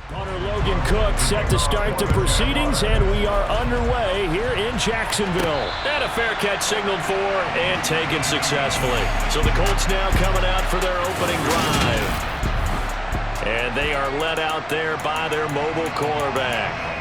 Punter Logan Cook set to start the proceedings, and we are underway here in Jacksonville. And a fair catch signaled for and taken successfully. So the Colts now coming out for their opening drive. And they are led out there by their mobile quarterback.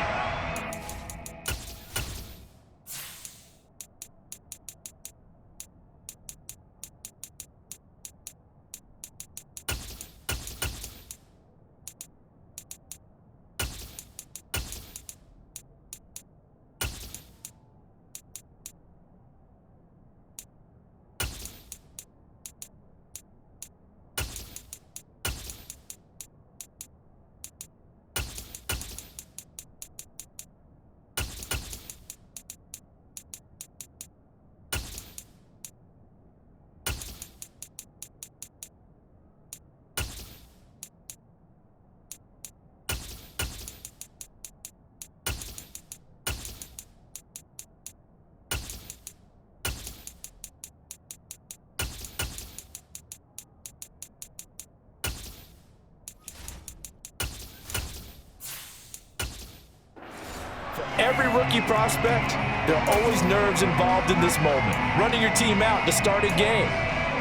Every rookie prospect, there are always nerves involved in this moment, running your team out to start a game.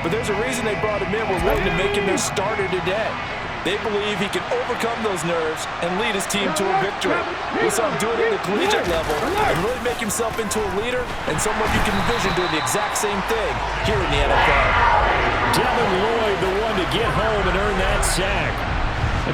But there's a reason they brought him in. We're willing to make him their starter today. They believe he can overcome those nerves and lead his team to a victory. We saw him do it at the collegiate level and really make himself into a leader and someone you can envision doing the exact same thing here in the NFL. Devin Lloyd, the one to get home and earn that sack.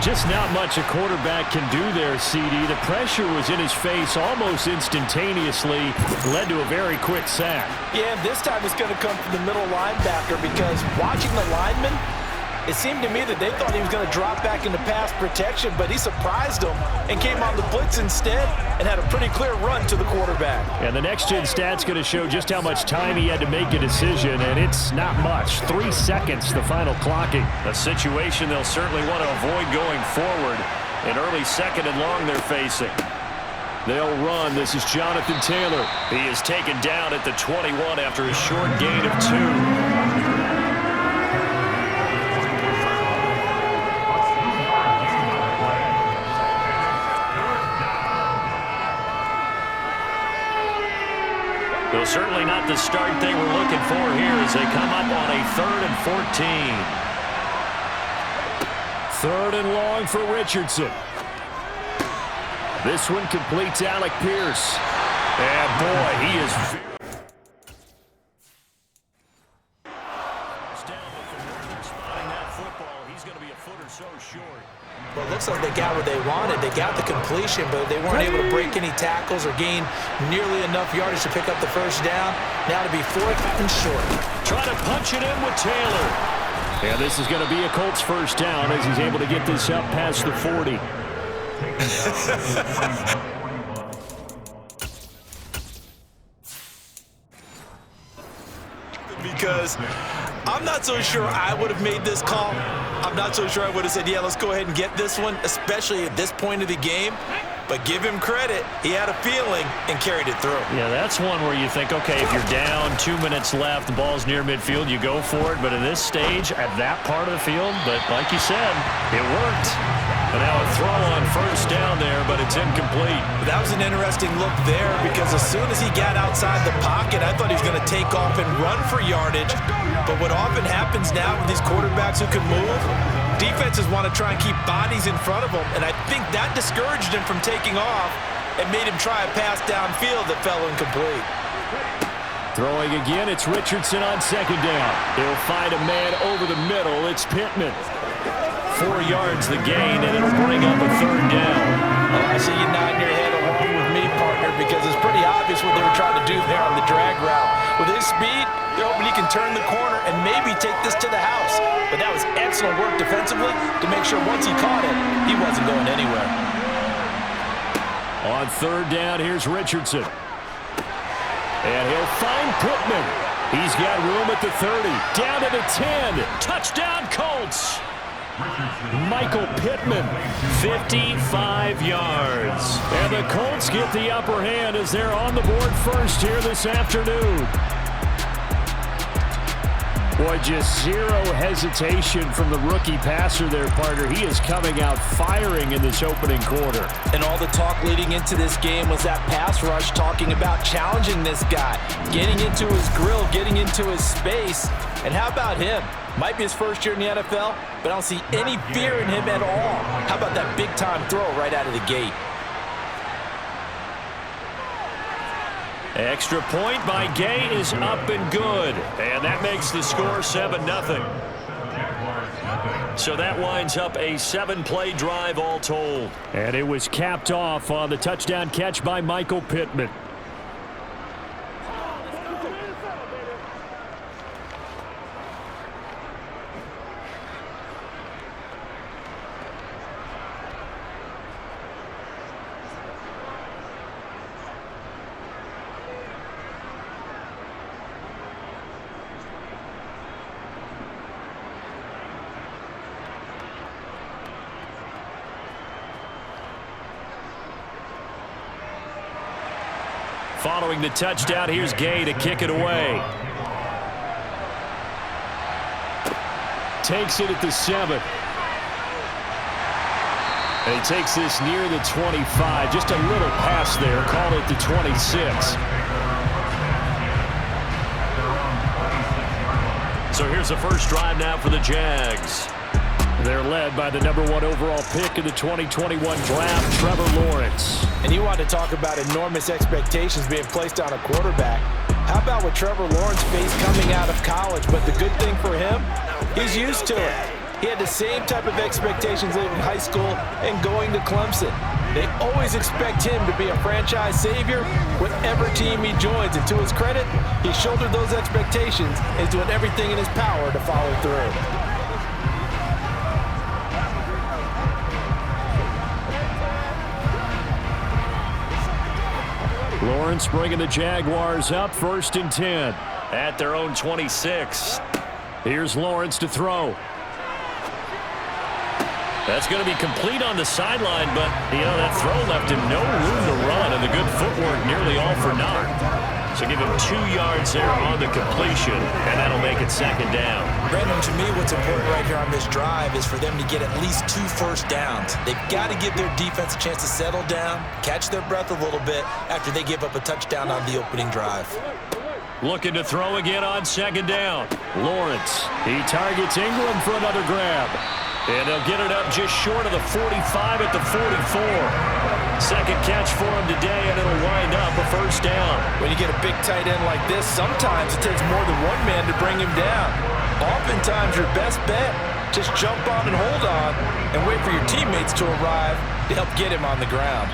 Just not much a quarterback can do there, CD. The pressure was in his face almost instantaneously, led to a very quick sack. Yeah, this time it's going to come from the middle linebacker because watching the lineman, it seemed to me that they thought he was going to drop back into pass protection, but he surprised them and came on the blitz instead and had a pretty clear run to the quarterback. And the next-gen stat's going to show just how much time he had to make a decision, and it's not much. 3 seconds, the final clocking. A situation they'll certainly want to avoid going forward. An early second and long they're facing. They'll run. This is Jonathan Taylor. He is taken down at the 21 after a short gain of 2. Well, certainly not the start they were looking for here as they come up on a 3rd and 14. 3rd and long for Richardson. This one completes Alec Pierce. And boy, he is spotting that football. He's going to be a foot or so short. Well, it looks like they got what they wanted. They got the completion, but they weren't able to break any tackles or gain nearly enough yardage to pick up the first down. Now to be 4th and short. Trying to punch it in with Taylor. Yeah, this is going to be a Colts first down as he's able to get this up past the 40. Because I'm not so sure I would have made this call. I'm not so sure I would have said, yeah, let's go ahead and get this one, especially at this point of the game. But give him credit. He had a feeling and carried it through. Yeah, that's one where you think, okay, if you're down, 2 minutes left, the ball's near midfield, you go for it. But at this stage, at that part of the field, but like you said, it worked. And now a throw on first down there, but it's incomplete. That was an interesting look there because as soon as he got outside the pocket, I thought he was going to take off and run for yardage. But what often happens now with these quarterbacks who can move, defenses want to try and keep bodies in front of them, and I think that discouraged him from taking off and made him try a pass downfield that fell incomplete. Throwing again, it's Richardson on 2nd down. He'll find a man over the middle. It's Pittman. 4 yards the gain, and it'll bring up a 3rd down. Oh, I see you nodding your head along with me, partner, because it's pretty obvious what they were trying to do there on the drag route. With his speed, they're hoping he can turn the corner and maybe take this to the house. But that was excellent work defensively to make sure once he caught it, he wasn't going anywhere. On 3rd down, here's Richardson. And he'll find Pittman. He's got room at the 30. Down to the 10. Touchdown, Colts. Michael Pittman, 55 yards. And the Colts get the upper hand as they're on the board first here this afternoon. Boy, just zero hesitation from the rookie passer there, partner. He is coming out firing in this opening quarter. And all the talk leading into this game was that pass rush talking about challenging this guy, getting into his grill, getting into his space. And how about him? Might be his first year in the NFL, but I don't see any fear in him at all. How about that big-time throw right out of the gate? Extra point by Gay is up and good. And that makes the score 7-0. So that winds up a 7-play drive all told. And it was capped off on the touchdown catch by Michael Pittman. Following the touchdown, here's Gay to kick it away. Takes it at the 7. And he takes this near the 25. Just a little pass there. Call it the 26. So here's the first drive now for the Jags. They're led by the #1 overall pick in the 2021 draft, Trevor Lawrence. And you want to talk about enormous expectations being placed on a quarterback. How about what Trevor Lawrence faced coming out of college? But the good thing for him, he's used to it. He had the same type of expectations leaving high school and going to Clemson. They always expect him to be a franchise savior, whatever team he joins. And to his credit, he shouldered those expectations and is doing everything in his power to follow through. Lawrence bringing the Jaguars up 1st and 10. At their own 26. Here's Lawrence to throw. That's going to be complete on the sideline, but, that throw left him no room to run, and the good footwork nearly all for naught. So give him 2 yards there on the completion, and that'll make it 2nd down. Brandon, to me, what's important right here on this drive is for them to get at least 2 first downs. They've got to give their defense a chance to settle down, catch their breath a little bit after they give up a touchdown on the opening drive. Looking to throw again on 2nd down. Lawrence, he targets Ingram for another grab. And they'll get it up just short of the 45 at the 44. Second catch for him today, and it'll wind up a 1st down. When you get a big tight end like this, sometimes it takes more than one man to bring him down. Oftentimes, your best bet, just jump on and hold on and wait for your teammates to arrive to help get him on the ground.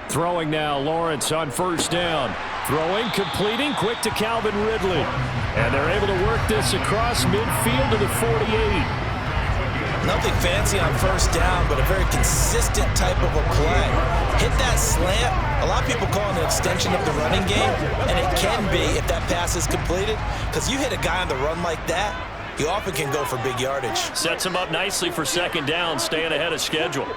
Throwing now, Lawrence on 1st down. Throwing, completing, quick to Calvin Ridley. And they're able to work this across midfield to the 48. Nothing fancy on 1st down, but a very consistent type of a play. Hit that slant. A lot of people call it an extension of the running game, and it can be if that pass is completed, because you hit a guy on the run like that, he often can go for big yardage. Sets him up nicely for 2nd down, staying ahead of schedule.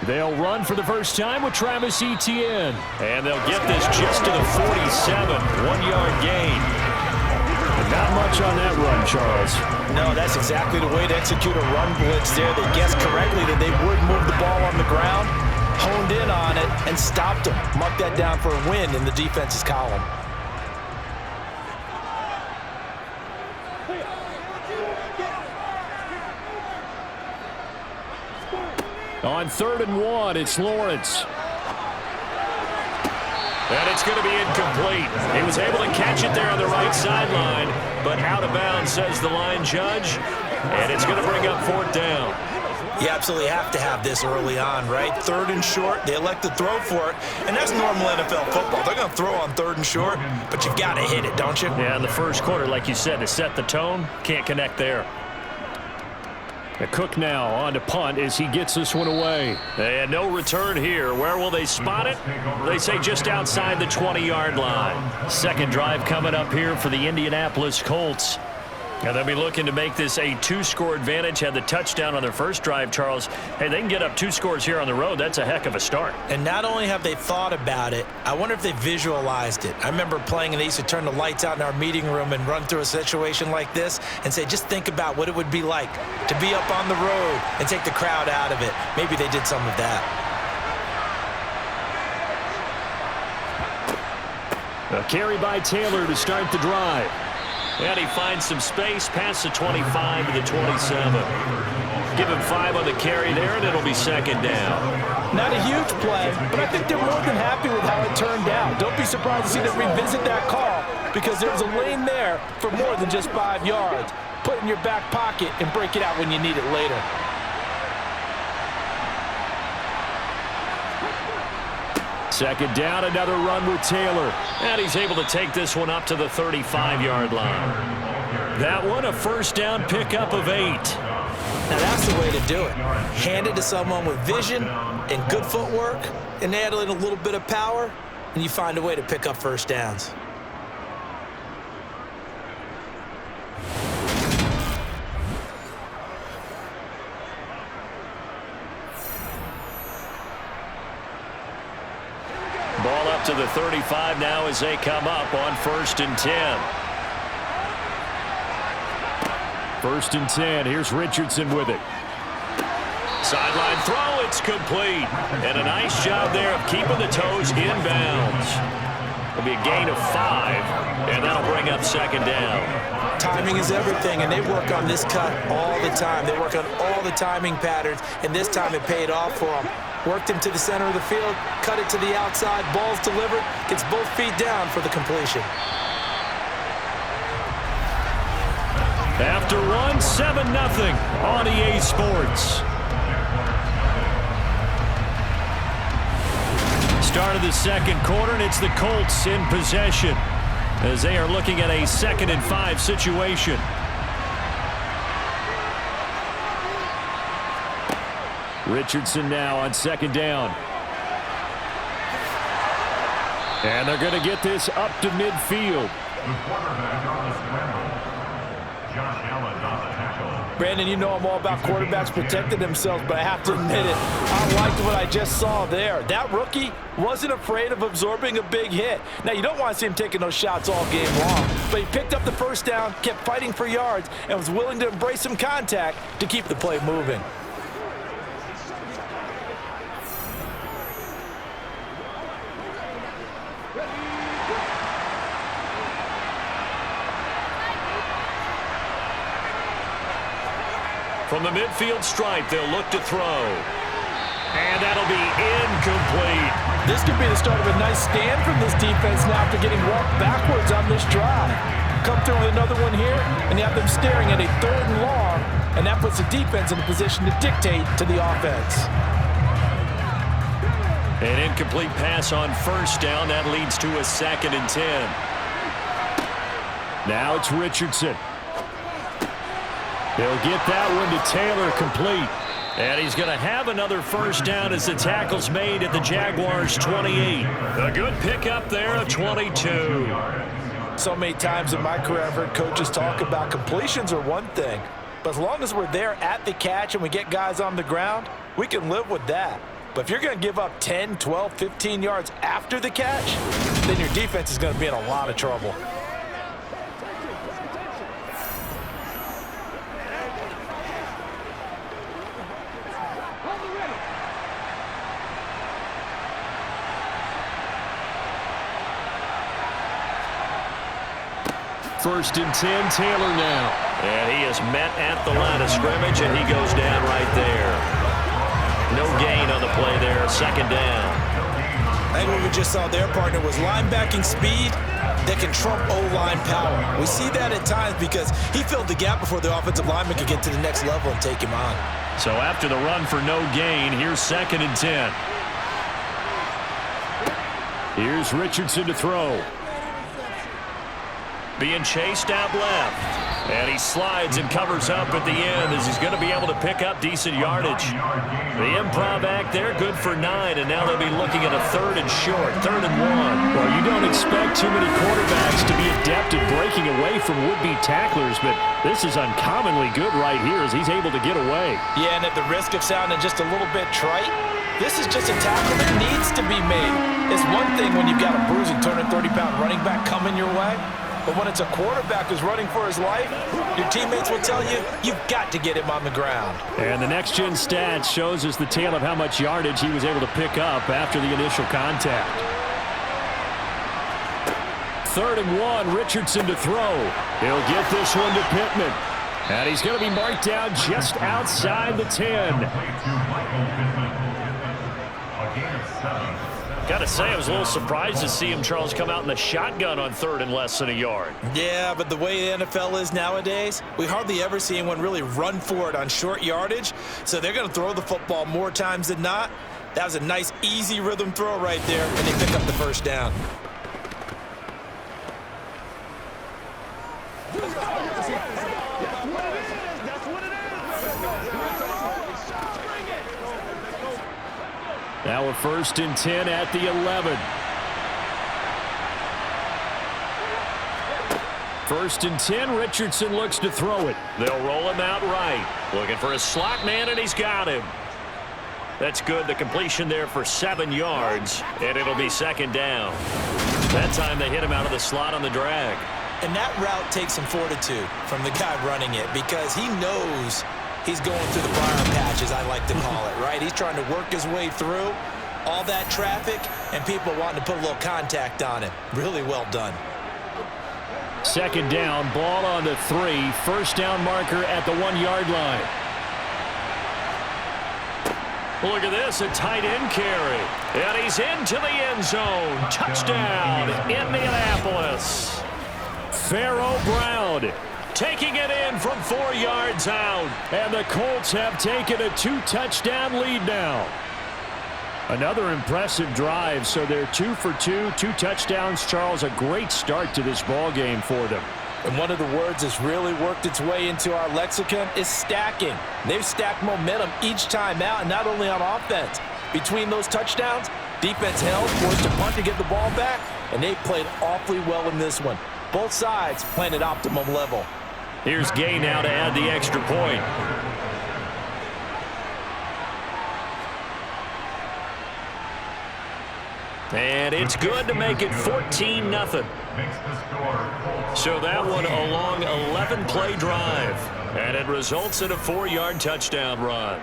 They'll run for the first time with Travis Etienne. And they'll get this just to the 47, 1-yard gain. And not much on that run, Charles. No, that's exactly the way to execute a run blitz there. They guessed correctly that they would move the ball on the ground, honed in on it, and stopped them. Mark that down for a win in the defense's column. On 3rd and 1, it's Lawrence. And it's going to be incomplete. He was able to catch it there on the right sideline, but out of bounds, says the line judge. And it's going to bring up 4th down. You absolutely have to have this early on, right? 3rd and short, they elect to throw for it, and that's normal NFL football. They're going to throw on 3rd and short, but you've got to hit it, don't you? Yeah, in the 1st quarter, like you said, to set the tone, can't connect there. A Cook now on to punt as he gets this one away. And no return here. Where will they spot it? They say just outside the 20-yard line. Second drive coming up here for the Indianapolis Colts. And they'll be looking to make this a 2-score advantage. Had the touchdown on their first drive, Charles. Hey, they can get up 2 scores here on the road. That's a heck of a start. And not only have they thought about it, I wonder if they visualized it. I remember playing and they used to turn the lights out in our meeting room and run through a situation like this and say, just think about what it would be like to be up on the road and take the crowd out of it. Maybe they did some of that. A carry by Taylor to start the drive. And he finds some space past the 25 to the 27. Give him 5 on the carry there, and it'll be second down. Not a huge play, but I think they're more than happy with how it turned out. Don't be surprised to see them revisit that call because there's a lane there for more than just 5 yards. Put it in your back pocket and break it out when you need it later. Second down, another run with Taylor. And he's able to take this one up to the 35-yard line. That one, a first down pickup of 8. Now that's the way to do it. Hand it to someone with vision and good footwork, and add in a little bit of power, and you find a way to pick up first downs. Ball up to the 35 now as they come up on 1st and 10. 1st and 10. Here's Richardson with it. Sideline throw, it's complete. And a nice job there of keeping the toes inbounds. It'll be a gain of 5, and that'll bring up second down. Timing is everything, and they work on this cut all the time. They work on all the timing patterns, and this time it paid off for them. Worked him to the center of the field, cut it to the outside, ball's delivered, gets both feet down for the completion. After one, 7-0 on EA Sports. Start of the second quarter, and it's the Colts in possession as they are looking at a 2nd and 5 situation. Richardson now on 2nd down. And they're going to get this up to midfield. Brandon, you know I'm all about quarterbacks protecting themselves, but I have to admit it, I liked what I just saw there. That rookie wasn't afraid of absorbing a big hit. Now, you don't want to see him taking those shots all game long, but he picked up the first down, kept fighting for yards, and was willing to embrace some contact to keep the play moving. From the midfield stripe, they'll look to throw. And that'll be incomplete. This could be the start of a nice stand from this defense now after getting walked backwards on this drive. Come through with another one here, and you have them staring at a 3rd and long, and that puts the defense in a position to dictate to the offense. An incomplete pass on 1st down. That leads to a 2nd and 10. Now it's Richardson. They'll get that one to Taylor complete. And he's going to have another first down as the tackle's made at the Jaguars' 28. A good pickup there of 22. So many times in my career I've heard coaches talk about completions are one thing, but as long as we're there at the catch and we get guys on the ground, we can live with that. But if you're going to give up 10, 12, 15 yards after the catch, then your defense is going to be in a lot of trouble. First and 10, Taylor now. And he is met at the line of scrimmage, and he goes down right there. No gain on the play there, 2nd down. I think what we just saw their partner was linebacking speed that can trump O-line power. We see that at times because he filled the gap before the offensive lineman could get to the next level and take him on. So after the run for no gain, here's 2nd and 10. Here's Richardson to throw. being chased out left. And he slides and covers up at the end as he's going to be able to pick up decent yardage. The improv act there, good for 9, and now they'll be looking at a 3rd and short, 3rd and 1. Well, you don't expect too many quarterbacks to be adept at breaking away from would-be tacklers, but this is uncommonly good right here as he's able to get away. Yeah, and at the risk of sounding just a little bit trite, this is just a tackle that needs to be made. It's one thing when you've got a bruising 230-pound running back coming your way, but when it's a quarterback who's running for his life, your teammates will tell you, you've got to get him on the ground. And the next-gen stats shows us the tale of how much yardage he was able to pick up after the initial contact. 3rd and 1, Richardson to throw. He'll get this one to Pittman. And he's going to be marked down just outside the 10. Got to say, I was a little surprised to see him, Charles, come out in the shotgun on 3rd and less than a yard. Yeah, but the way the NFL is nowadays, we hardly ever see anyone really run for it on short yardage, so they're going to throw the football more times than not. That was a nice, easy rhythm throw right there, and they pick up the first down. Now a 1st and 10 at the 11. 1st and 10, Richardson looks to throw it. They'll roll him out right. Looking for a slot man, and he's got him. That's good. The completion there for 7 yards, and it'll be 2nd down. That time they hit him out of the slot on the drag. And that route takes some fortitude from the guy running it because he knows he's going through the briar patch, as I like to call it, right? He's trying to work his way through all that traffic and people wanting to put a little contact on him. Really well done. 2nd down, ball on the 3. 1st down marker at the 1-yard line. Look at this, a tight end carry. And he's into the end zone. Touchdown, Indianapolis. Pharaoh Brown taking it in from 4 yards out. And the Colts have taken a 2-touchdown lead now. Another impressive drive, so they're 2 for 2, 2 touchdowns. Charles, a great start to this ball game for them. And one of the words that's really worked its way into our lexicon is stacking. They've stacked momentum each time out, and not only on offense. Between those touchdowns, defense held, forced to punt to get the ball back, and they played awfully well in this one. Both sides playing at optimum level. Here's Gay now to add the extra point. And it's good to make it 14-0. So that one a long 11-play drive. And it results in a 4-yard touchdown run.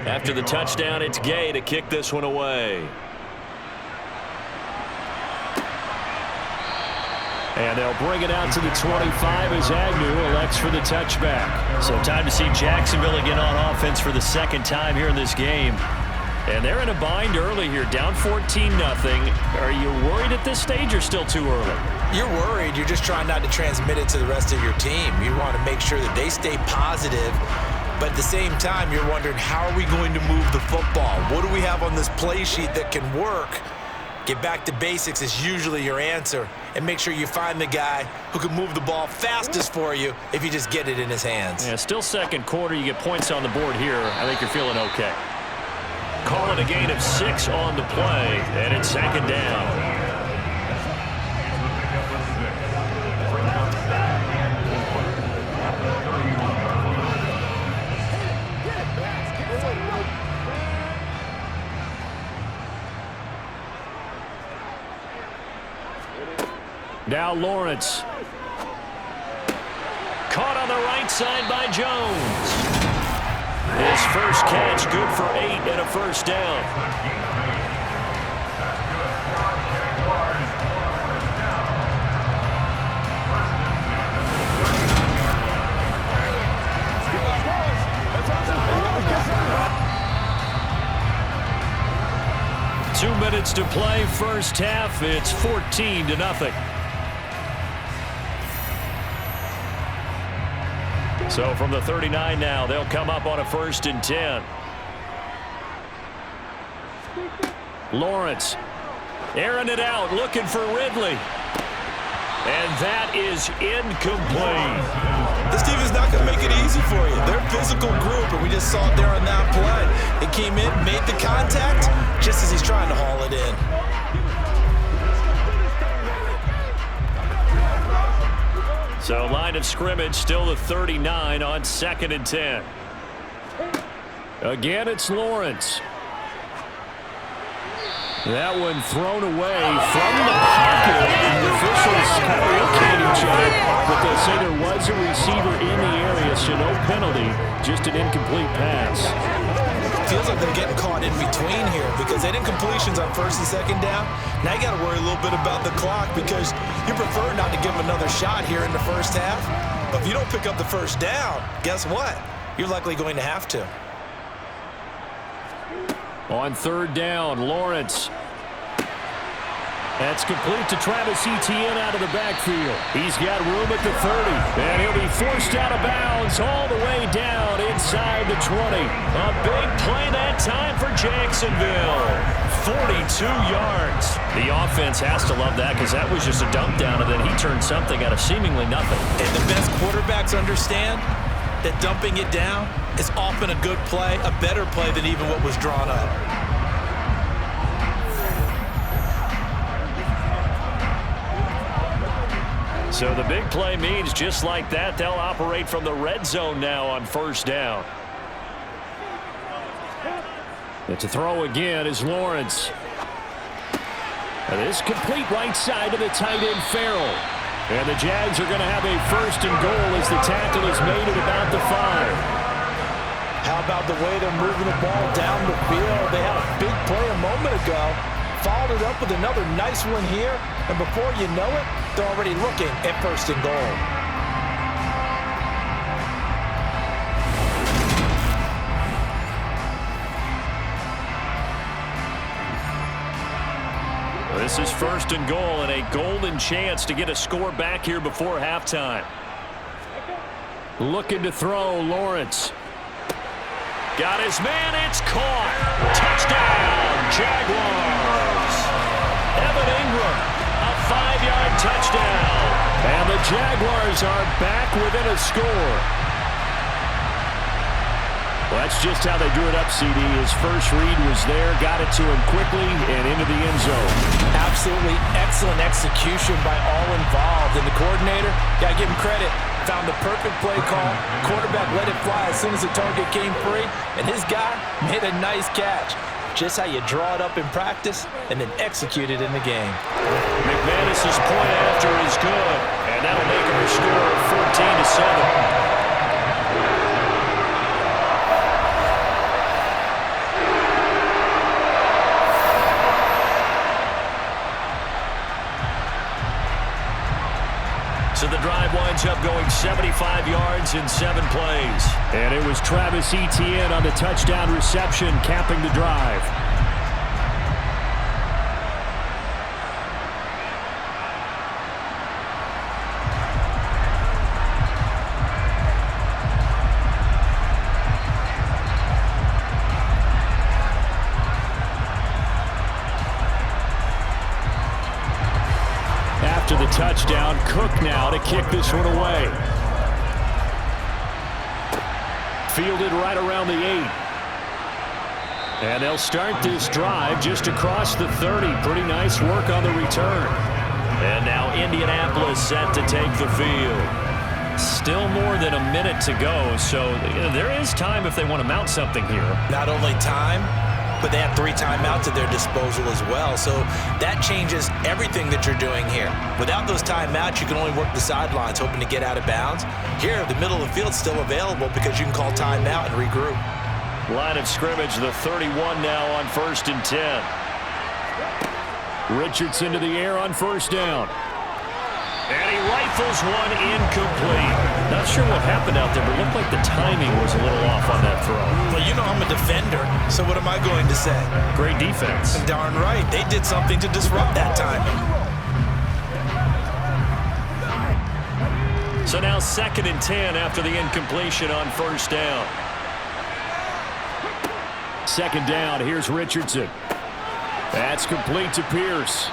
After the touchdown, it's Gay to kick this one away. And they'll bring it out to the 25 as Agnew elects for the touchback. So time to see Jacksonville again on offense for the 2nd time here in this game. And they're in a bind early here, down 14-0. Are you worried at this stage or still too early? You're worried. You're just trying not to transmit it to the rest of your team. You want to make sure that they stay positive. But at the same time, you're wondering, how are we going to move the football? What do we have on this play sheet that can work? Get back to basics is usually your answer. And make sure you find the guy who can move the ball fastest for you if you just get it in his hands. Yeah, still 2nd quarter. You get points on the board here. I think you're feeling okay. Call it a gain of 6 on the play, and it's 2nd down. Now Lawrence. Caught on the right side by Jones. His first catch, good for 8 and a 1st down. minutes to play first half. It's 14-0. So from the 39 now, they'll come up on a 1st and 10. Lawrence airing it out, looking for Ridley. And that is incomplete. This defense is not going to make it easy for you. They're a physical group, and we just saw it there on that play. It came in, made the contact, just as he's trying to haul it in. So line of scrimmage still the 39 on 2nd and 10. Again, it's Lawrence. That one thrown away from the pocket. The officials kind of look at each other, but they say there was a receiver in the area, so no penalty, just an incomplete pass. Feels like they're getting caught in between here because they didn't completions on 1st and 2nd down. Now you got to worry a little bit about the clock because you prefer not to give them another shot here in the first half. But if you don't pick up the 1st down, guess what? You're likely going to have to. On 3rd down, Lawrence. That's complete to Travis Etienne out of the backfield. He's got room at the 30, and he'll be forced out of bounds all the way down inside the 20. A big play that time for Jacksonville. 42 yards. The offense has to love that because that was just a dump down, and then he turned something out of seemingly nothing. And the best quarterbacks understand that dumping it down is often a good play, a better play than even what was drawn up. So the big play means just like that, they'll operate from the red zone now on 1st down. And to throw again is Lawrence. And this complete right side to the tight end Farrell. And the Jags are going to have a 1st and goal as the tackle is made at about the 5. How about the way they're moving the ball down the field? They had a big play a moment ago. Followed it up with another nice one here. And before you know it, they're already looking at 1st and goal. This is 1st and goal and a golden chance to get a score back here before halftime. Looking to throw, Lawrence. Got his man, it's caught. Touchdown, Jaguars. Evan Ingram, a 5-yard touchdown. And the Jaguars are back within a score. Well, that's just how they drew it up, CD. His first read was there, got it to him quickly, and into the end zone. Absolutely excellent execution by all involved. And the coordinator, got to give him credit, found the perfect play call. Quarterback let it fly as soon as the target came free, and his guy made a nice catch. Just how you draw it up in practice and then execute it in the game. McManus's point after is good, and that'll make him a score of 14-7. So the drive winds up going 75 yards in 7 plays. And it was Travis Etienne on the touchdown reception capping the drive. After the touchdown, Cook now to kick this one away. Fielded right around the 8. And they'll start this drive just across the 30. Pretty nice work on the return. And now Indianapolis set to take the field. Still more than a minute to go, so there is time if they want to mount something here. Not only time, but they have 3 timeouts at their disposal as well. So that changes everything that you're doing here. Without those timeouts, you can only work the sidelines, hoping to get out of bounds. Here, the middle of the field's still available because you can call timeout and regroup. Line of scrimmage, the 31 now on 1st and 10. Richardson to the air on 1st down. And he rifles one incomplete. Not sure what happened out there, but it looked like the timing was a little off on that throw. Well, you know I'm a defender, so what am I going to say? Great defense. Darn right. They did something to disrupt that timing. So now 2nd and 10 after the incompletion on first down. 2nd down, here's Richardson. That's complete to Pierce.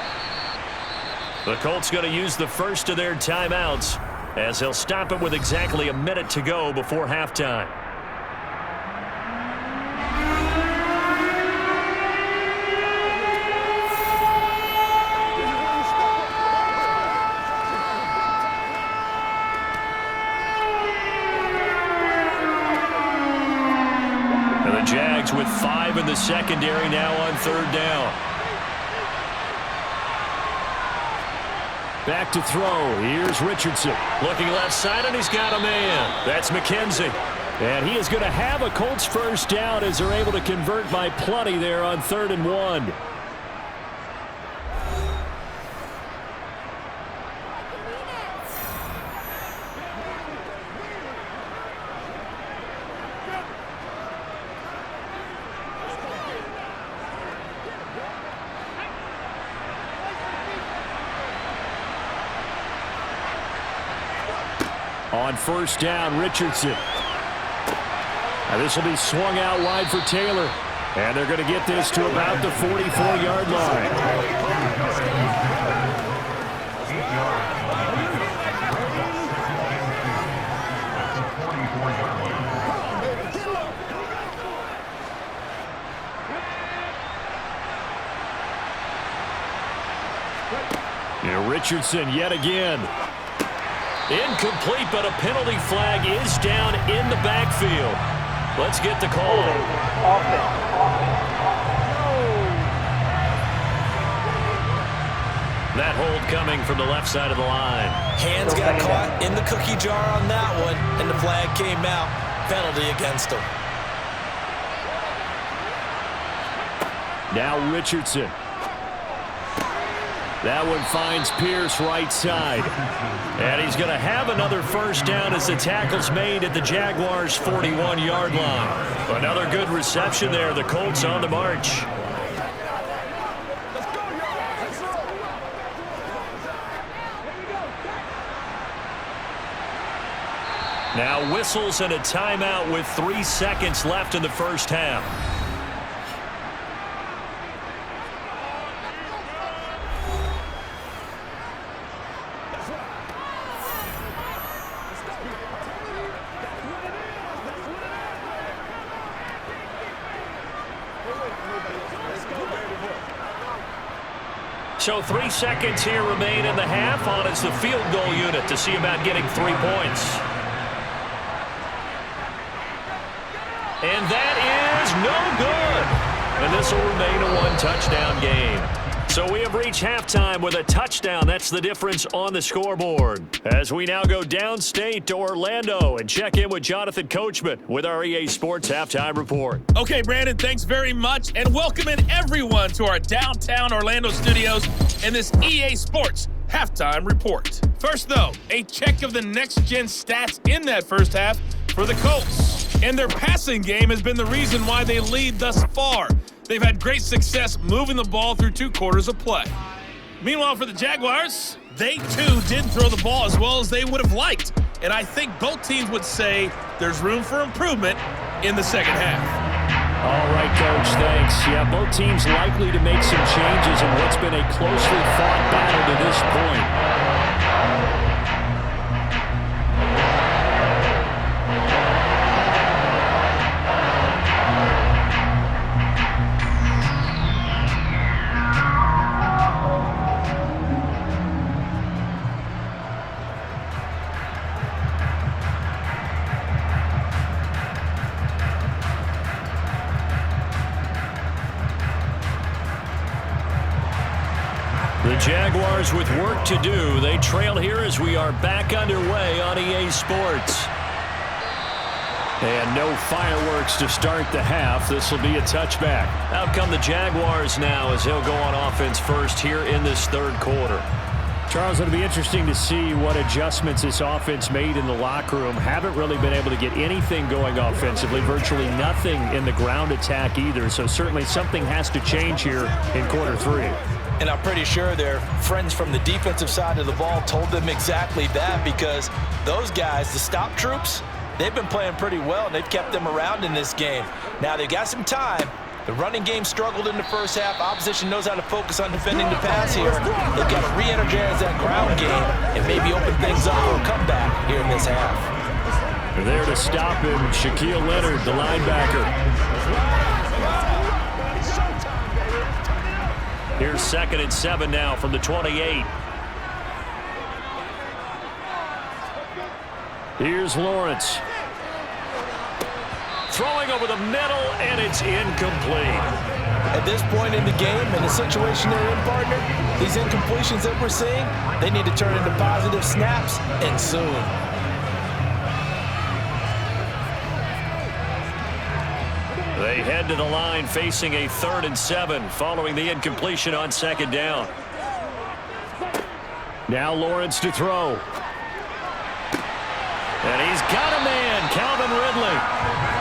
The Colts going to use the first of their timeouts as they'll stop it with exactly a minute to go before halftime. And the Jags with 5 in the secondary now on 3rd down. Back to throw. Here's Richardson. Looking left side, and he's got a man. That's McKenzie. And he is going to have a Colts first down as they're able to convert by plenty there on 3rd and 1. On first down, Richardson. Now this will be swung out wide for Taylor. And they're going to get this to about the 44-yard line. Now Richardson yet again. Incomplete, but a penalty flag is down in the backfield. Let's get the call. That hold coming from the left side of the line. Hands got caught in the cookie jar on that one, and the flag came out. Penalty against him. Now Richardson. That one finds Pierce right side. And he's going to have another first down as the tackle's made at the Jaguars' 41-yard line. Another good reception there. The Colts on the march. Now whistles and a timeout with 3 seconds left in the first half. So 3 seconds here remain in the half. On is the field goal unit to see about getting 3 points. And that is no good. And this will remain a 1-touchdown game. So we have reached halftime with a touchdown. That's the difference on the scoreboard. As we now go downstate to Orlando and check in with Jonathan Coachman with our EA Sports Halftime Report. Okay, Brandon, thanks very much. And welcome in everyone to our downtown Orlando studios and this EA Sports Halftime Report. First, though, a check of the next-gen stats in that first half for the Colts. And their passing game has been the reason why they lead thus far. They've had great success moving the ball through 2 quarters of play. Meanwhile, for the Jaguars, they too didn't throw the ball as well as they would have liked. And I think both teams would say there's room for improvement in the second half. All right, Coach, thanks. Yeah, both teams likely to make some changes in what's been a closely fought battle to this point. The Jaguars with work to do. They trail here as we are back underway on EA Sports. And no fireworks to start the half. This will be a touchback. Out come the Jaguars now as they'll go on offense first here in this third quarter. Charles, it'll be interesting to see what adjustments this offense made in the locker room. Haven't really been able to get anything going offensively, virtually nothing in the ground attack either. So certainly something has to change here in quarter 3. And I'm pretty sure their friends from the defensive side of the ball told them exactly that, because those guys, the stop troops, they've been playing pretty well, and they've kept them around in this game. Now they've got some time. The running game struggled in the first half. Opposition knows how to focus on defending the pass here. They've got to re-energize that ground game and maybe open things up for a comeback here in this half. They're there to stop him, Shaquille Leonard, the linebacker. Here's 2nd and 7 now from the 28. Here's Lawrence. Throwing over the middle, and it's incomplete. At this point in the game, in the situation they're in, partner, these incompletions that we're seeing, they need to turn into positive snaps, and soon. They head to the line facing a 3rd and 7 following the incompletion on 2nd down. Now Lawrence to throw. And he's got a man, Calvin Ridley.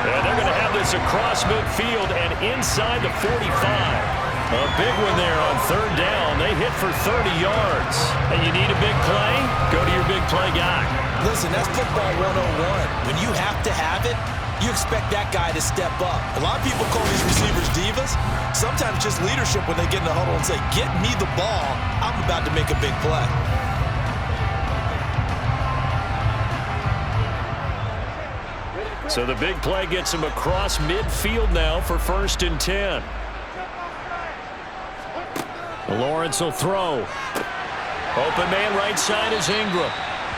And they're going to have this across midfield and inside the 45. A big one there on 3rd down. They hit for 30 yards. And you need a big play? Go to your big play guy. Listen, that's football 101. When you have to have it, you expect that guy to step up. A lot of people call these receivers divas. Sometimes just leadership when they get in the huddle and say, get me the ball. I'm about to make a big play. So the big play gets him across midfield now for 1st and 10. Lawrence will throw. Open man right side is Ingram.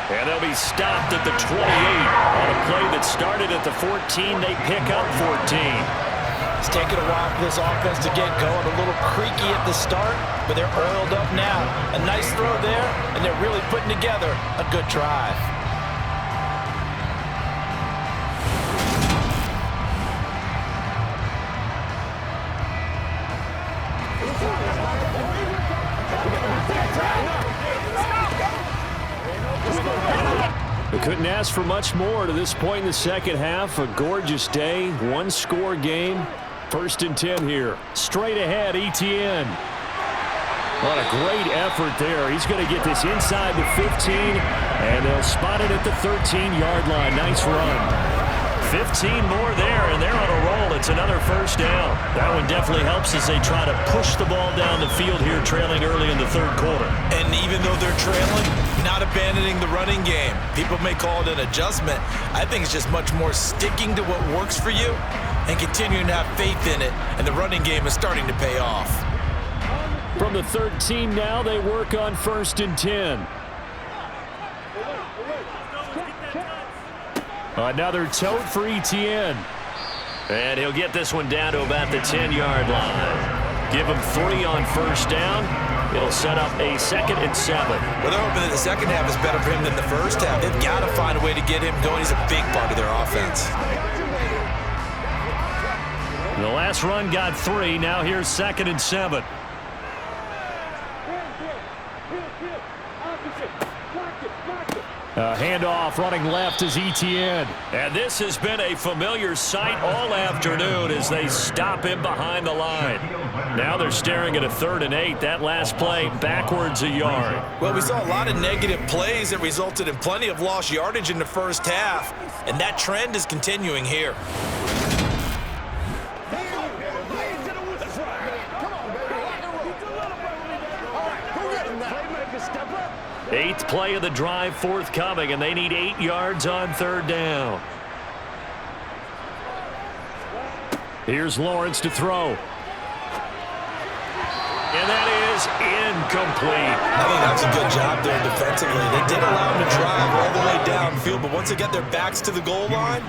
And they'll be stopped at the 28 on a play that started at the 14. They pick up 14. It's taken a while for this offense to get going. A little creaky at the start, but they're oiled up now. A nice throw there, and they're really putting together a good drive. They couldn't ask for much more to this point in the second half. A gorgeous day, one-score game. 1st and 10 here. Straight ahead, Etienne. What a great effort there. He's going to get this inside the 15, and they'll spot it at the 13-yard line. Nice run. 15 more there, and they're on a roll. It's another 1st down. That one definitely helps as they try to push the ball down the field here, trailing early in the 3rd quarter. And even though they're trailing, not abandoning the running game. People may call it an adjustment. I think it's just much more sticking to what works for you and continuing to have faith in it, and the running game is starting to pay off. From the 13 now, they work on 1st and 10. Another tote for Etienne. And he'll get this one down to about the 10-yard line. Give him 3 on 1st down. It'll set up a 2nd and 7. Well, they're hoping that the second half is better for him than the first half. They've got to find a way to get him going. He's a big part of their offense. The last run got 3. Now here's 2nd and 7. Handoff running left is Etienne. And this has been a familiar sight all afternoon as they stop him behind the line. Now they're staring at a 3rd and 8. That last play backwards a yard. Well, we saw a lot of negative plays that resulted in plenty of lost yardage in the first half, and that trend is continuing here. 8th play of the drive forthcoming, and they need 8 yards on 3rd down. Here's Lawrence to throw. And that is incomplete. I think that's a good job there defensively. They did allow him to drive all the way downfield, but once they got their backs to the goal line,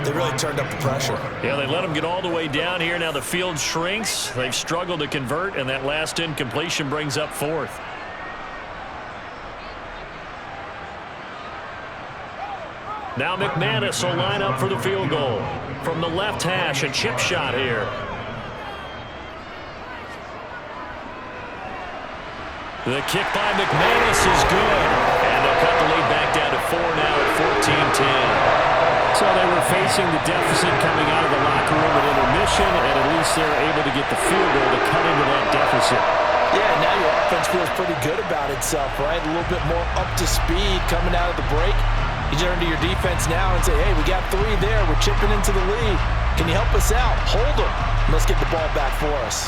they really turned up the pressure. Yeah, they let him get all the way down here. Now the field shrinks. They've struggled to convert, and that last incompletion brings up 4th. Now McManus will line up for the field goal. From the left hash, a chip shot here. The kick by McManus is good. And they'll cut the lead back down to 4 now at 14-10. So they were facing the deficit coming out of the locker room at intermission, and at least they're able to get the field goal to cut into that deficit. Yeah, now your offense feels pretty good about itself, right? A little bit more up to speed coming out of the break. You turn to your defense now and say, hey, we got 3 there. We're chipping into the lead. Can you help us out? Hold them. Let's get the ball back for us.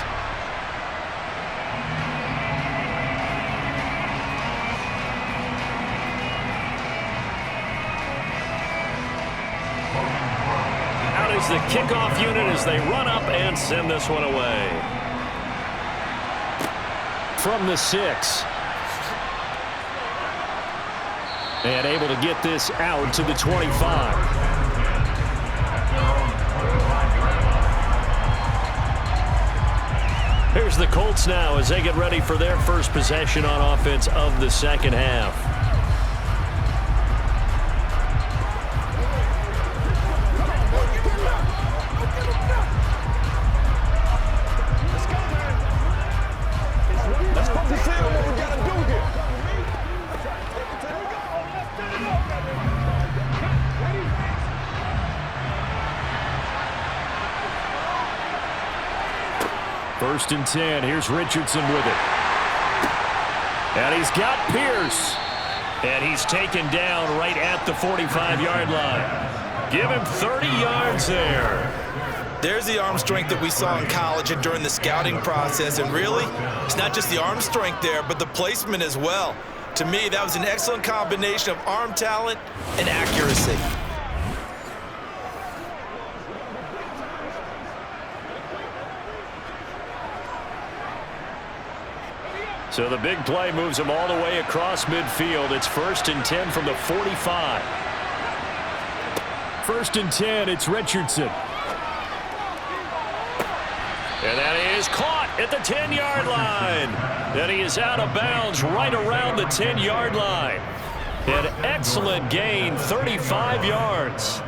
Out is the kickoff unit as they run up and send this one away. From the 6. And able to get this out to the 25. Here's the Colts now as they get ready for their first possession on offense of the second half. First and 10. Here's Richardson with it. And he's got Pierce. And he's taken down right at the 45-yard line. Give him 30 yards there. There's the arm strength that we saw in college and during the scouting process. And really, it's not just the arm strength there, but the placement as well. To me, that was an excellent combination of arm talent and accuracy. So the big play moves him all the way across midfield. It's first and 10 from the 45. First and 10, it's Richardson. And that is caught at the 10-yard line. And he is out of bounds right around the 10-yard line. An excellent gain, 35 yards.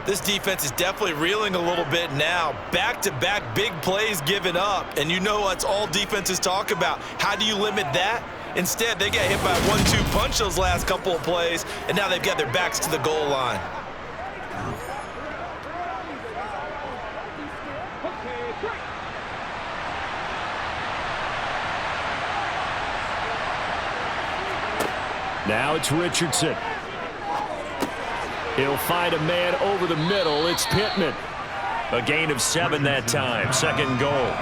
This defense is definitely reeling a little bit now. Back-to-back big plays given up. And you know what's all defenses talk about. How do you limit that? Instead, they got hit by a 1-2 punch those last couple of plays, and now they've got their backs to the goal line. Now it's Richardson. He'll find a man over the middle. It's Pittman. A gain of 7 that time. Second and goal.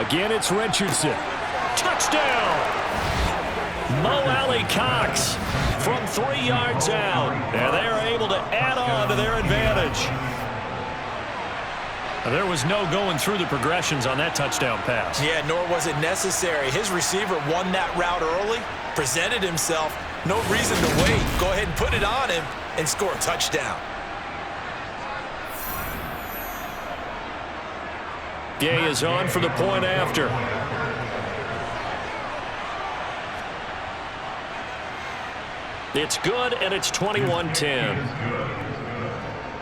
Again, it's Richardson. Touchdown! Mo Alley Cox from 3 yards out. And they're able to add on to their advantage. There was no going through the progressions on that touchdown pass. Yeah, nor was it necessary. His receiver won that route early, presented himself. No reason to wait. Go ahead and put it on him and score a touchdown. Gay is on for the point after. It's good, and it's 21-10.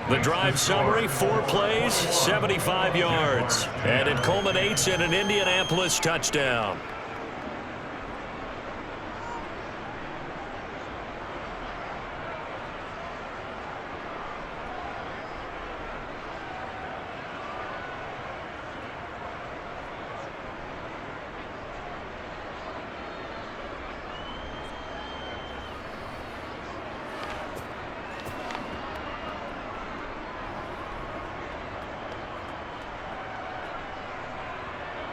The drive summary, 4 plays, 75 yards. And it culminates in an Indianapolis touchdown.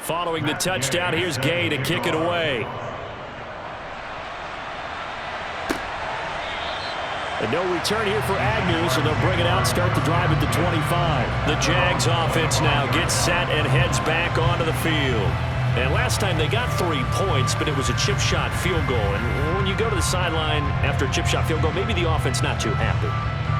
Following the touchdown, here's Gay to kick it away. And no return here for Agnew, so they'll bring it out, start the drive at the 25. The Jags offense now gets set and heads back onto the field. And last time they got 3 points, but it was a chip shot field goal. And when you go to the sideline after a chip shot field goal, maybe the offense not too happy.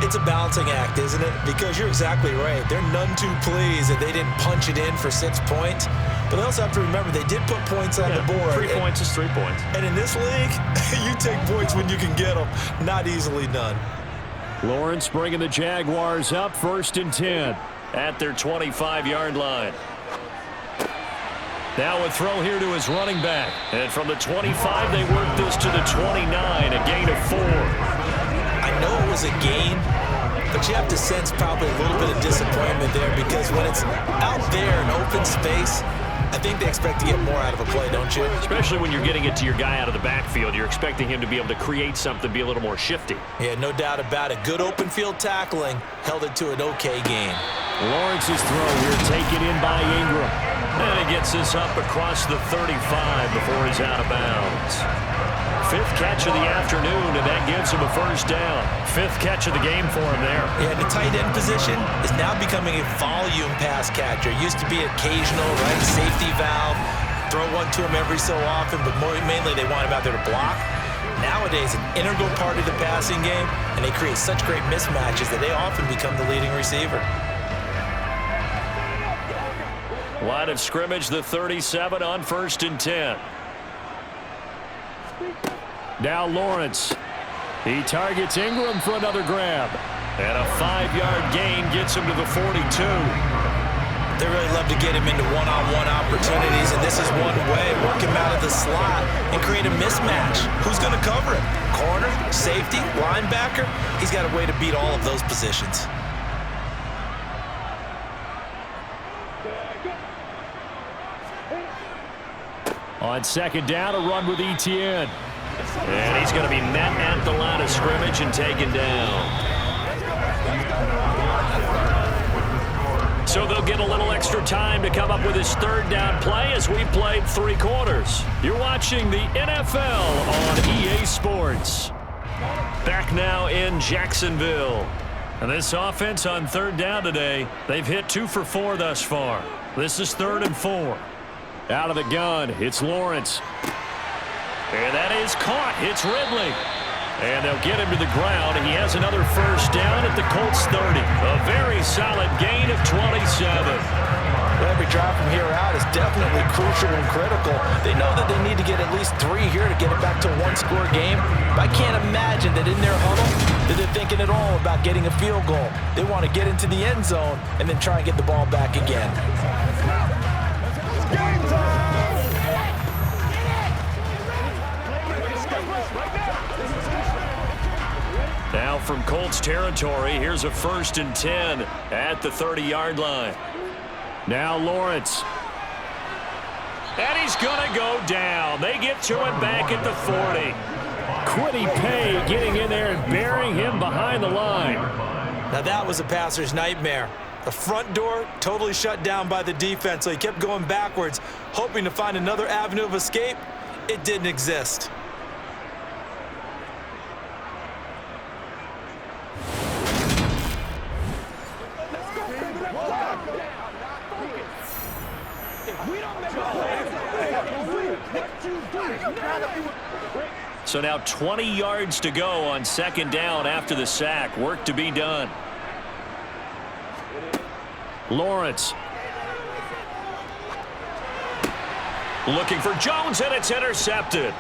It's a balancing act, isn't it? Because you're exactly right. They're none too pleased that they didn't punch it in for 6 points. But they also have to remember they did put points on the board. 3 points is 3 points. And in this league, you take points when you can get them. Not easily done. Lawrence bringing the Jaguars up 1st and 10. At their 25-yard line. Now a throw here to his running back. And from the 25, they work this to the 29, a gain of 4. I know it was a gain, but you have to sense probably a little bit of disappointment there because when it's out there in open space, I think they expect to get more out of a play, don't you? Especially when you're getting it to your guy out of the backfield. You're expecting him to be able to create something, be a little more shifty. Yeah, no doubt about it. Good open field tackling held it to an okay gain. Lawrence's throw here taken in by Ingram. And he gets this up across the 35 before he's out of bounds. 5th catch of the afternoon, and that gives him a 1st down. 5th catch of the game for him there. Yeah, the tight end position is now becoming a volume pass catcher. Used to be occasional, right, safety valve. Throw one to him every so often, but mainly they want him out there to block. Nowadays, an integral part of the passing game, and they create such great mismatches that they often become the leading receiver. Line of scrimmage, the 37 on 1st and 10. Now Lawrence. He targets Ingram for another grab. And a 5-yard gain gets him to the 42. They really love to get him into one-on-one opportunities, and this is one way. Work him out of the slot and create a mismatch. Who's going to cover him? Corner, safety, linebacker? He's got a way to beat all of those positions. On 2nd down, a run with Etienne. And he's going to be met at the line of scrimmage and taken down. So they'll get a little extra time to come up with his 3rd down play as we played 3 quarters. You're watching the NFL on EA Sports. Back now in Jacksonville. And this offense on 3rd down today, they've hit 2 for 4 thus far. This is 3rd and 4. Out of the gun, it's Lawrence. And that is caught. It's Ridley. And they'll get him to the ground. He has another 1st down at the Colts 30. A very solid gain of 27. Well, every drive from here out is definitely crucial and critical. They know that they need to get at least 3 here to get it back to a 1-score game. But I can't imagine that in their huddle that they're thinking at all about getting a field goal. They want to get into the end zone and then try and get the ball back again. Now from Colts territory, here's a 1st and 10 at the 30-yard line. Now Lawrence. And he's going to go down. They get to him back at the 40. Quiddy Pay getting in there and burying him behind the line. Now that was a passer's nightmare. The front door totally shut down by the defense, so he kept going backwards, hoping to find another avenue of escape. It didn't exist. So now 20 yards to go on 2nd down after the sack. Work to be done. Lawrence. Looking for Jones, and it's intercepted.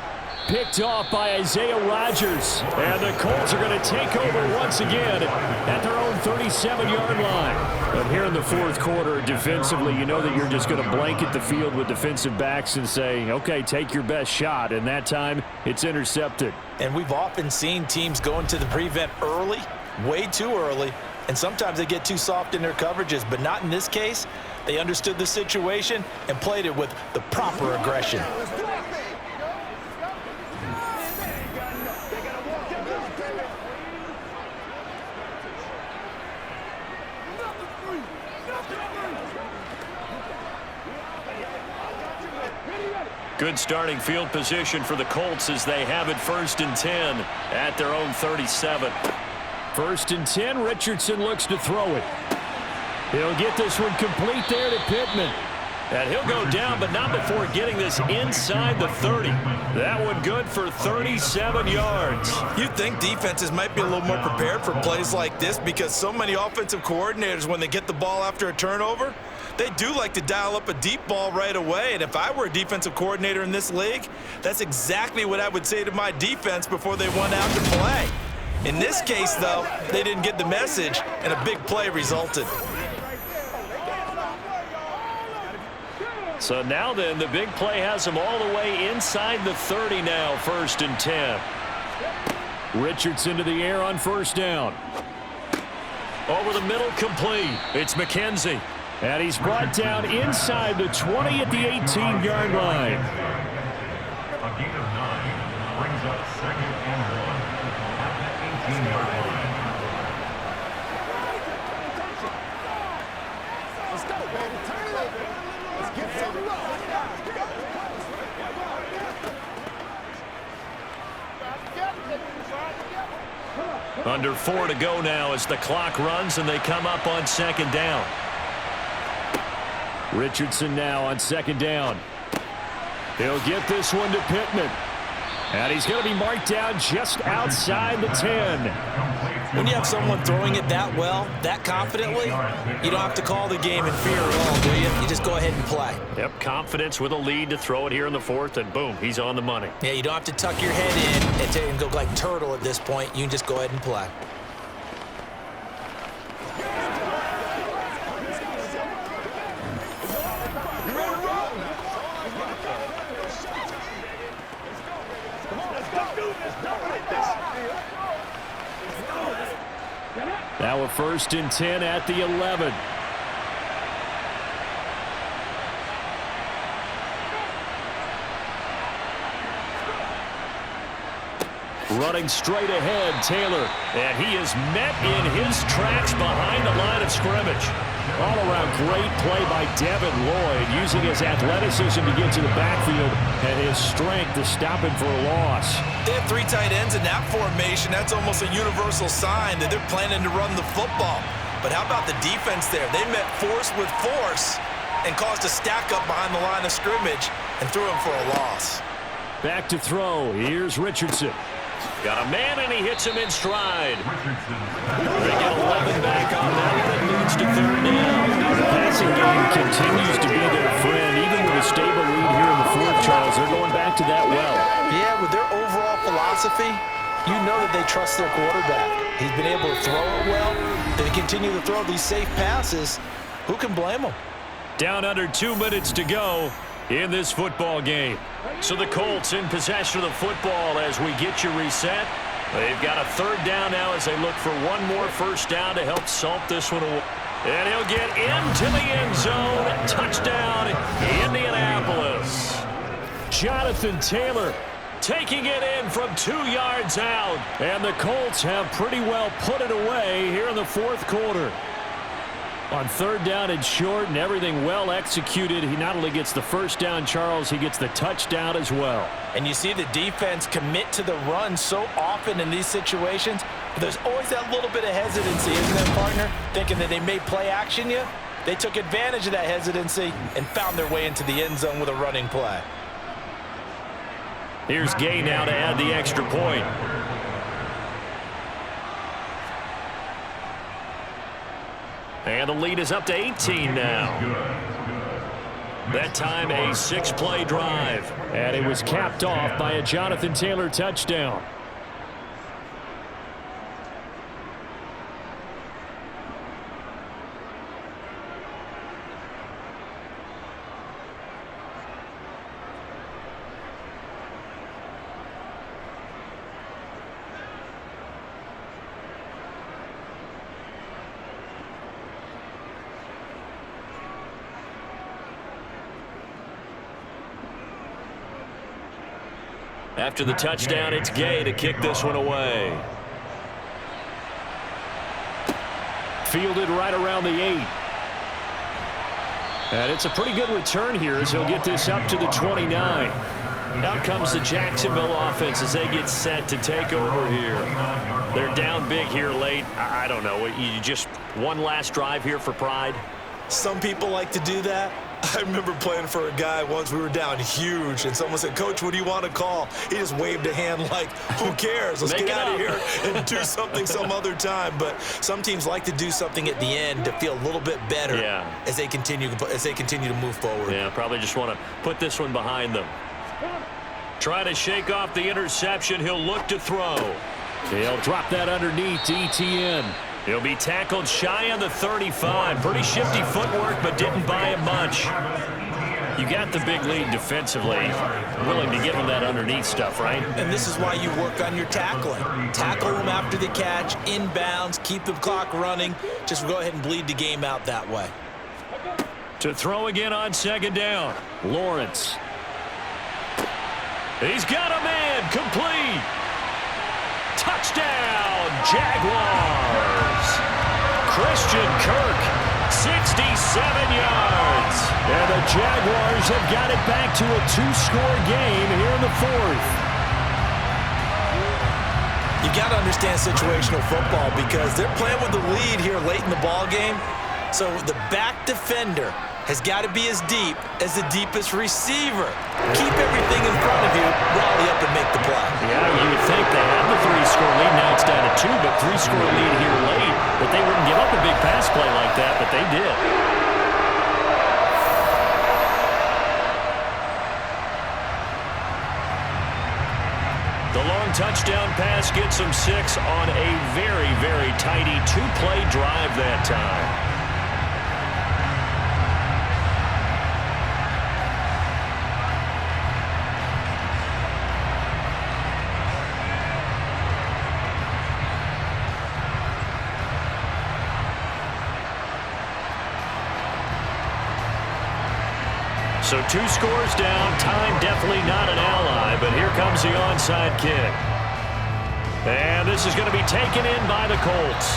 Picked off by Isaiah Rodgers. And the Colts are going to take over once again at their own 37-yard line. But here in the 4th quarter, defensively, you know that you're just going to blanket the field with defensive backs and say, okay, take your best shot. And that time, it's intercepted. And we've often seen teams go into the prevent early, way too early, and sometimes they get too soft in their coverages. But not in this case. They understood the situation and played it with the proper aggression. Good starting field position for the Colts as they have it 1st and 10 at their own 37. 1st and 10, Richardson looks to throw it. He'll get this one complete there to Pittman. And he'll go down, but not before getting this inside the 30. That one good for 37 yards. You'd think defenses might be a little more prepared for plays like this because so many offensive coordinators, when they get the ball after a turnover, they do like to dial up a deep ball right away. And if I were a defensive coordinator in this league, that's exactly what I would say to my defense before they went out to play. In this case, though, they didn't get the message, and a big play resulted. So now then, the big play has them all the way inside the 30 now, 1st and 10. Richardson to the air on 1st down. Over the middle, complete. It's McKenzie. And he's brought down inside the 20 at the 18-yard line. A gain of 9 brings up 2nd and 1 at the 18-yard line. Let's go, baby. Turn it up. Let's get some love. Under 4 to go now as the clock runs and they come up on 2nd down. Richardson now on 2nd down. He'll get this one to Pittman. And he's going to be marked down just outside the 10. When you have someone throwing it that well, that confidently, you don't have to call the game in fear at all, do you? You just go ahead and play. Yep, confidence with a lead to throw it here in the 4th, and boom, he's on the money. Yeah, you don't have to tuck your head in and go like turtle at this point. You can just go ahead and play. Now a 1st and 10 at the 11. Running straight ahead, Taylor. And he is met in his tracks behind the line of scrimmage. All-around great play by Devin Lloyd, using his athleticism to get to the backfield and his strength to stop him for a loss. They have 3 tight ends in that formation. That's almost a universal sign that they're planning to run the football. But how about the defense there? They met force with force and caused a stack up behind the line of scrimmage and threw him for a loss. Back to throw. Here's Richardson. Got a man, and he hits him in stride. They get 11 back on that. That leads to 3rd down. The passing game continues to be their friend. Even with a stable lead here in the 4th, Charles, they're going back to that well. Yeah, with their overall philosophy, you know that they trust their quarterback. He's been able to throw it well. They continue to throw these safe passes. Who can blame them? Down under 2 minutes to go in this football game. So the Colts in possession of the football as we get you reset. They've got a 3rd down now as they look for one more 1st down to help salt this one away. And he'll get into the end zone. Touchdown, Indianapolis. Jonathan Taylor Taking it in from 2 yards out. And the Colts have pretty well put it away here in the 4th quarter. On 3rd down and short and everything well executed, he not only gets the 1st down, Charles, he gets the touchdown as well. And you see the defense commit to the run so often in these situations, but there's always that little bit of hesitancy, isn't there, partner? Thinking that they may play action you. They took advantage of that hesitancy and found their way into the end zone with a running play. Here's Gay now to add the extra point. And the lead is up to 18 now. That time a 6-play drive. And it was capped off by a Jonathan Taylor touchdown. After the touchdown, it's Gay to kick this one away. Fielded right around the 8. And it's a pretty good return here as he'll get this up to the 29. Out comes the Jacksonville offense as they get set to take over here. They're down big here late. I don't know. You just one last drive here for pride? Some people like to do that. I remember playing for a guy once. We were down huge, and someone said, "Coach, what do you want to call?" He just waved a hand like, "Who cares? Let's get out of here and do something some other time." But some teams like to do something at the end to feel a little bit better as they continue to move forward. Yeah, probably just want to put this one behind them. Try to shake off the interception. He'll look to throw. He'll drop that underneath to ETN. He'll be tackled shy of the 35. Pretty shifty footwork, but didn't buy him much. You got the big lead defensively. Willing to give him that underneath stuff, right? And this is why you work on your tackling. Tackle them after the catch, inbounds, keep the clock running. Just go ahead and bleed the game out that way. To throw again on second down. Lawrence. He's got a man. Complete. Touchdown, Jaguars. Christian Kirk, 67 yards. And the Jaguars have got it back to a 2-score game here in the fourth. You got to understand situational football because they're playing with the lead here late in the ball game. So the back defender has got to be as deep as the deepest receiver. Keep everything in front of you, rally up and make the play. Yeah, you would think they had the 3-score lead. Now it's down to 2, but 3-score lead here late. But they wouldn't give up a big pass play like that, but they did. The long touchdown pass gets them 6 on a very, very tidy 2-play drive that time. So 2 scores down. Time definitely not an ally, but here comes the onside kick. And this is going to be taken in by the Colts.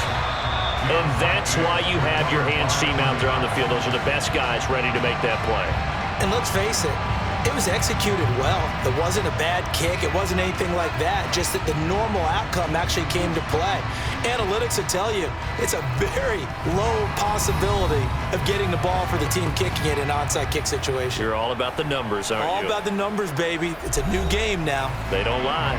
And that's why you have your hands team out there on the field. Those are the best guys ready to make that play. And let's face it, it was executed well. It wasn't a bad kick. It wasn't anything like that. Just that the normal outcome actually came to play. Analytics will tell you it's a very low possibility of getting the ball for the team kicking it in an onside kick situation. You're all about the numbers, aren't you? All about the numbers, baby. It's a new game now. They don't lie.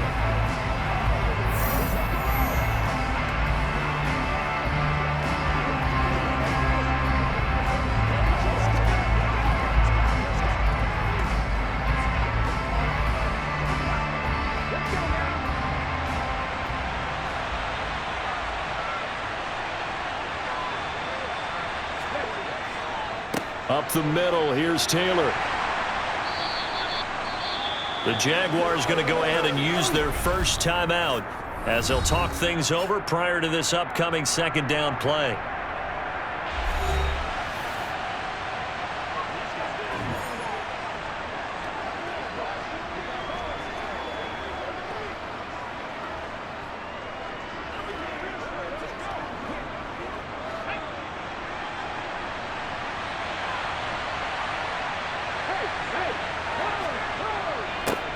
Up the middle, here's Taylor. The Jaguars going to go ahead and use their first timeout as they'll talk things over prior to this upcoming second down play.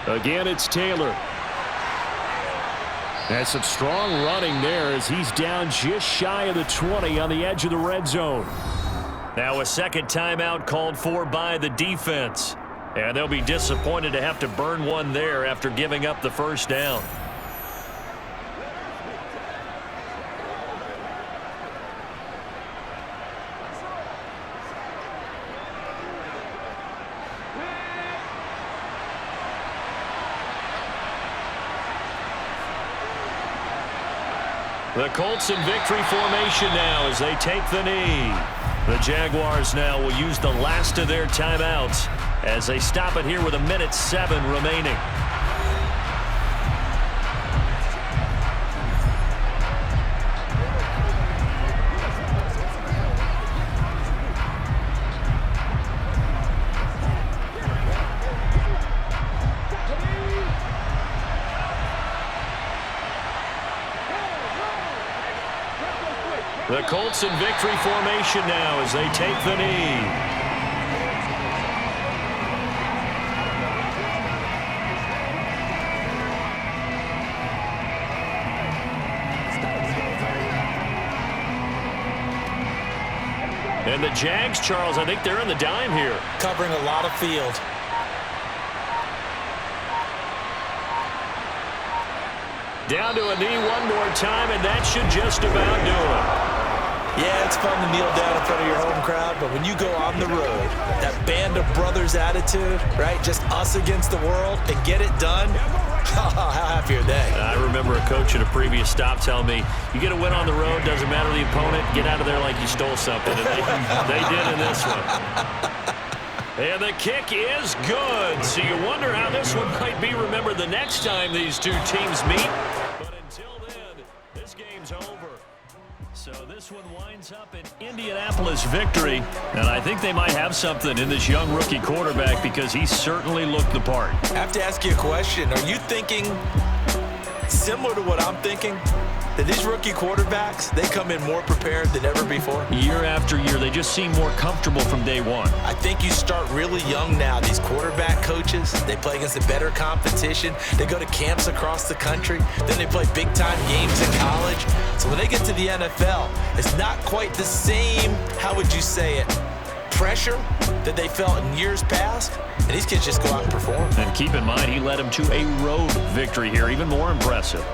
Again, it's Taylor. That's some strong running there as he's down just shy of the 20 on the edge of the red zone. Now a second timeout called for by the defense. And they'll be disappointed to have to burn one there after giving up the first down. The Colts in victory formation now as they take the knee. The Jaguars now will use the last of their timeouts as they stop it here with 1:07 remaining. The Colts in victory formation now as they take the knee. And the Jags, Charles, I think they're in the dime here. Covering a lot of field. Down to a knee one more time, and that should just about do it. Yeah, it's fun to kneel down in front of your home crowd, but when you go on the road, that band of brothers attitude, right, just us against the world, and get it done, how happy are they? I remember a coach at a previous stop telling me, you get a win on the road, doesn't matter the opponent, get out of there like you stole something, and they did in this one. And the kick is good. So you wonder how this one might be remembered the next time these two teams meet. But until then, this game's over. So this one winds up an Indianapolis victory. And I think they might have something in this young rookie quarterback because he certainly looked the part. I have to ask you a question. Are you thinking similar to what I'm thinking? That these rookie quarterbacks, they come in more prepared than ever before? Year after year, they just seem more comfortable from day one. I think you start really young now. These quarterback coaches, they play against the better competition. They go to camps across the country. Then they play big-time games in college. So when they get to the NFL, it's not quite the same, how would you say it, pressure that they felt in years past. And these kids just go out and perform. And keep in mind, he led them to a road victory here, even more impressive.